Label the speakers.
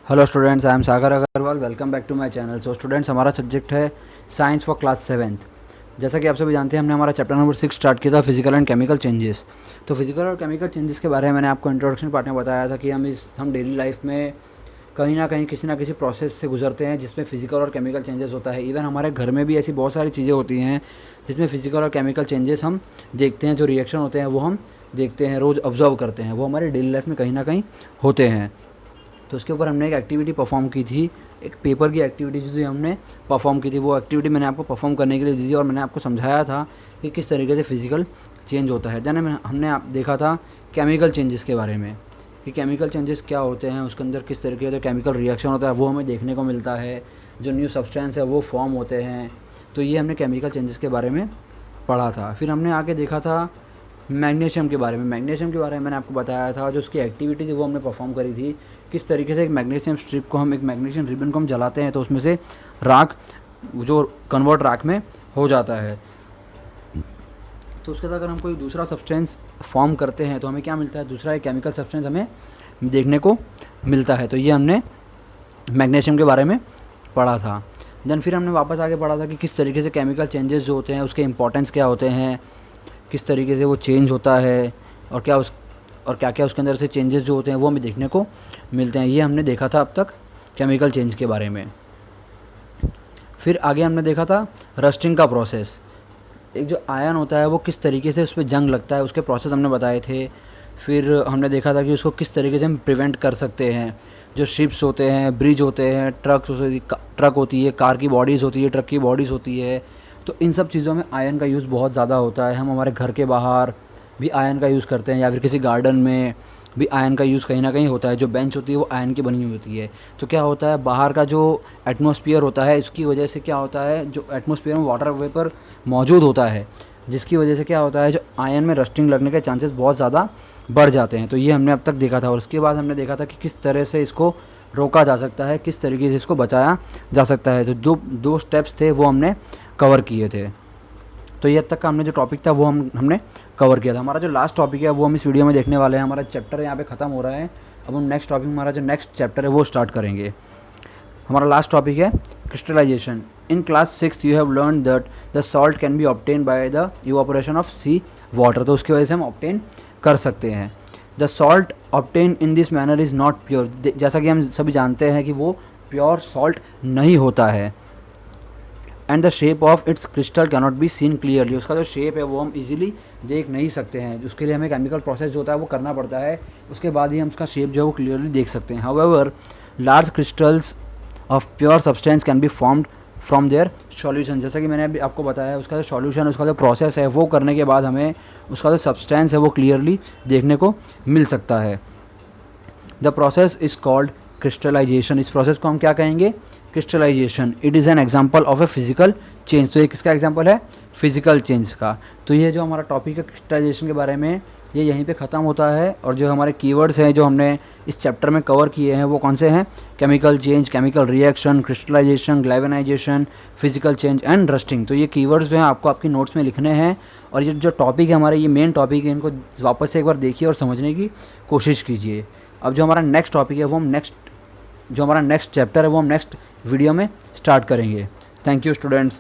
Speaker 1: Hello students, I am Sagar Agrawal. Welcome back to my channel. So students, हमारा subject है science for class 7th। जैसा कि आप सभी जानते हैं, हमने हमारा चैप्टर नंबर 6 स्टार्ट किया था, फिजिकल एंड केमिकल चेंजेस। तो फिजिकल और केमिकल चेंजेस के बारे में मैंने आपको इंट्रोडक्शन पार्ट में बताया था कि हम डेली लाइफ में कहीं ना किसी प्रोसेस से गुजरते हैं जिसमें फिजिकल और केमिकल चेंजेस होता है। इवन हमारे घर में भी ऐसी बहुत सारी चीज़ें होती हैं जिसमें फिजिकल और केमिकल चेंजेस हम देखते हैं। जो रिएक्शन होते हैं वो हम देखते हैं, रोज़ ऑब्जर्व करते हैं, वो हमारे डेली लाइफ में कहीं ना कहीं होते हैं। तो उसके ऊपर हमने एक एक्टिविटी परफॉर्म की थी, एक पेपर की एक्टिविटी जो थी हमने परफॉर्म की थी। वो एक्टिविटी मैंने आपको परफॉर्म करने के लिए दी थी और मैंने आपको समझाया था कि किस तरीके से फिजिकल चेंज होता है। देन हमने आप देखा था केमिकल चेंजेस के बारे में कि केमिकल चेंजेस क्या होते हैं, उसके अंदर किस तरीके से केमिकल रिएक्शन होता है वो हमें देखने को मिलता है, जो न्यू सब्सटेंस है वो फॉर्म होते हैं। तो ये हमने केमिकल चेंजेस के बारे में पढ़ा था। फिर हमने आगे देखा था मैग्नीशियम के बारे में। मैग्नीशियम के बारे में मैंने आपको बताया था, जो उसकी एक्टिविटी थी वो हमने परफॉर्म करी थी। किस तरीके से एक मैग्नीशियम स्ट्रिप को हम, एक मैग्नीशियम रिबन को हम जलाते हैं तो उसमें से राख जो कन्वर्ट राख में हो जाता है। तो उसके बाद अगर हम कोई दूसरा सब्सटेंस फॉर्म करते हैं तो हमें क्या मिलता है, दूसरा एक केमिकल सब्सटेंस हमें देखने को मिलता है। तो ये हमने मैग्नीशियम के बारे में पढ़ा था। देन फिर हमने वापस आगे पढ़ा था कि किस तरीके से केमिकल चेंजेस जो होते हैं उसके इंपॉर्टेंस क्या होते हैं, किस तरीके से वो चेंज होता है और क्या क्या उसके अंदर से चेंजेस जो होते हैं वो हमें देखने को मिलते हैं। ये हमने देखा था अब तक केमिकल चेंज के बारे में। फिर आगे हमने देखा था रस्टिंग का प्रोसेस। एक जो आयन होता है वो किस तरीके से उस पर जंग लगता है, उसके प्रोसेस हमने बताए थे। फिर हमने देखा था कि उसको किस तरीके से हम प्रिवेंट कर सकते हैं। जो शिप्स होते हैं, ब्रिज होते हैं, ट्रक होती है, कार की बॉडीज़ होती है, ट्रक की बॉडीज़ होती है। तो इन सब चीज़ों में आयन का यूज़ बहुत ज़्यादा होता है। हम हमारे घर के बाहर भी आयन का यूज़ करते हैं या फिर किसी गार्डन में भी आयन का यूज़ कहीं ना कहीं होता है। जो बेंच होती है वो आयन की बनी हुई होती है। तो क्या होता है, बाहर का जो एटमॉस्फेयर होता है इसकी वजह से क्या होता है, जो एटमॉस्फेयर में वाटर वेपर मौजूद होता है जिसकी वजह से क्या होता है, जो आयन में रस्टिंग लगने के चांसेस बहुत ज़्यादा बढ़ जाते हैं। तो ये हमने अब तक देखा था। और उसके बाद हमने देखा था कि किस तरह से इसको रोका जा सकता है, किस तरीके से इसको बचाया जा सकता है। तो जो दो स्टेप्स थे वो हमने कवर किए थे। तो ये अब तक का हमने जो टॉपिक था वो हमने कवर किया था। हमारा जो लास्ट टॉपिक है वो हम इस वीडियो में देखने वाले हैं। हमारा चैप्टर यहाँ पे ख़त्म हो रहा है। अब हम नेक्स्ट टॉपिक, हमारा जो नेक्स्ट चैप्टर है वो स्टार्ट करेंगे। हमारा लास्ट टॉपिक है crystallization. In class 6 you have learn that the salt can be obtain by the evaporation of sea water. तो उसकी वजह से हम ऑब्टेन कर सकते हैं। The salt obtain in this manner is not pure. जैसा कि हम सभी जानते हैं कि वो प्योर सॉल्ट नहीं होता है। And the shape of its crystal cannot be seen clearly. उसका जो शेप है वो हम इजीली देख नहीं सकते हैं। उसके लिए हमें केमिकल प्रोसेस जो होता है वो करना पड़ता है, उसके बाद ही हम उसका शेप जो है वो क्लियरली देख सकते हैं। However large crystals of pure substance can be formed from their solution. जैसा कि मैंने अभी आपको बताया, उसका जो सॉल्यूशन, उसका जो प्रोसेस है वो करने के बाद हमें उसका जो सब्सटेंस है वो क्लियरली देखने को मिल सकता है। The process is called crystallization. इस प्रोसेस को हम क्या कहेंगे, crystallization. It is an example of a physical change. तो ये किसका एग्जाम्पल है, फिजिकल चेंज का। तो ये जो हमारा टॉपिक है क्रिस्टलाइजेशन के बारे में, ये यहीं पे ख़त्म होता है। और जो हमारे कीवर्ड्स हैं जो हमने इस चैप्टर में कवर किए हैं वो कौन से हैं, chemical change, chemical reaction, crystallisation, galvanisation, physical change and rusting. तो ये कीवर्ड्स जो हैं आपको आपकी नोट्स में लिखने हैं। और ये जो टॉपिक है हमारे, ये मेन टॉपिक है, इनको वापस से एक बार देखिए और समझने की कोशिश कीजिए। अब जो हमारा नेक्स्ट टॉपिक है वो हम जो हमारा नेक्स्ट चैप्टर है वो हम नेक्स्ट वीडियो में स्टार्ट करेंगे। Thank you students.